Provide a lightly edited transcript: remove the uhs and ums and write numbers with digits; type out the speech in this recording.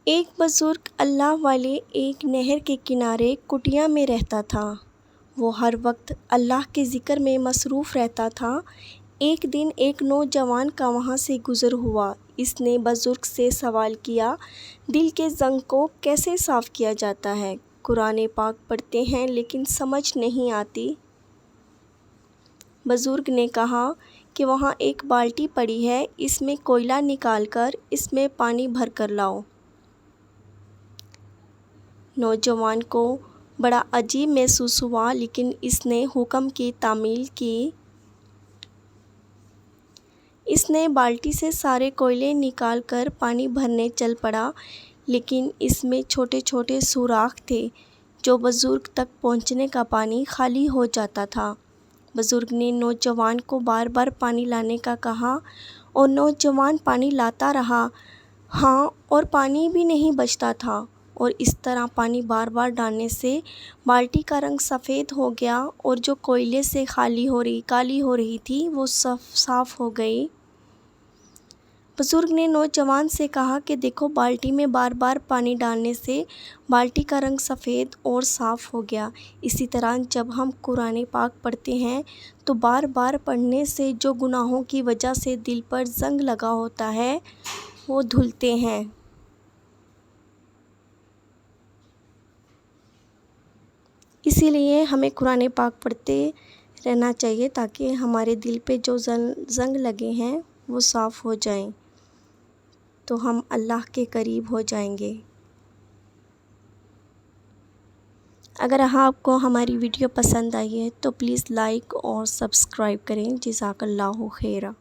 ایک بزرگ اللہ والے ایک نہر کے کنارے کٹیا میں رہتا تھا۔ وہ ہر وقت اللہ کے ذکر میں مصروف رہتا تھا۔ ایک دن ایک نوجوان کا وہاں سے گزر ہوا۔ اس نے بزرگ سے سوال کیا، دل کے زنگ کو کیسے صاف کیا جاتا ہے؟ قرآن پاک پڑھتے ہیں لیکن سمجھ نہیں آتی۔ بزرگ نے کہا کہ وہاں ایک بالٹی پڑی ہے، اس میں کوئلہ نکال کر اس میں پانی بھر کر لاؤ۔ نوجوان کو بڑا عجیب محسوس ہوا، لیکن اس نے حکم کی تعمیل کی۔ اس نے بالٹی سے سارے کوئلے نکال کر پانی بھرنے چل پڑا، لیکن اس میں چھوٹے چھوٹے سوراخ تھے جو بزرگ تک پہنچنے کا پانی خالی ہو جاتا تھا۔ بزرگ نے نوجوان کو بار بار پانی لانے کا کہا اور نوجوان پانی لاتا رہا، اور پانی بھی نہیں بچتا تھا، اور اس طرح پانی بار بار ڈالنے سے بالٹی کا رنگ سفید ہو گیا اور جو کوئلے سے کالی ہو رہی تھی وہ صاف ہو گئی۔ بزرگ نے نوجوان سے کہا کہ دیکھو، بالٹی میں بار بار پانی ڈالنے سے بالٹی کا رنگ سفید اور صاف ہو گیا۔ اسی طرح جب ہم قرآن پاک پڑھتے ہیں تو بار بار پڑھنے سے جو گناہوں کی وجہ سے دل پر زنگ لگا ہوتا ہے وہ دھلتے ہیں۔ اسی لیے ہمیں قرآن پاک پڑھتے رہنا چاہیے تاکہ ہمارے دل پہ جو زنگ لگے ہیں وہ صاف ہو جائیں، تو ہم اللہ کے قریب ہو جائیں گے۔ اگر آپ کو ہماری ویڈیو پسند آئی ہے تو پلیز لائک اور سبسکرائب کریں۔ جزاک اللہ خیرہ۔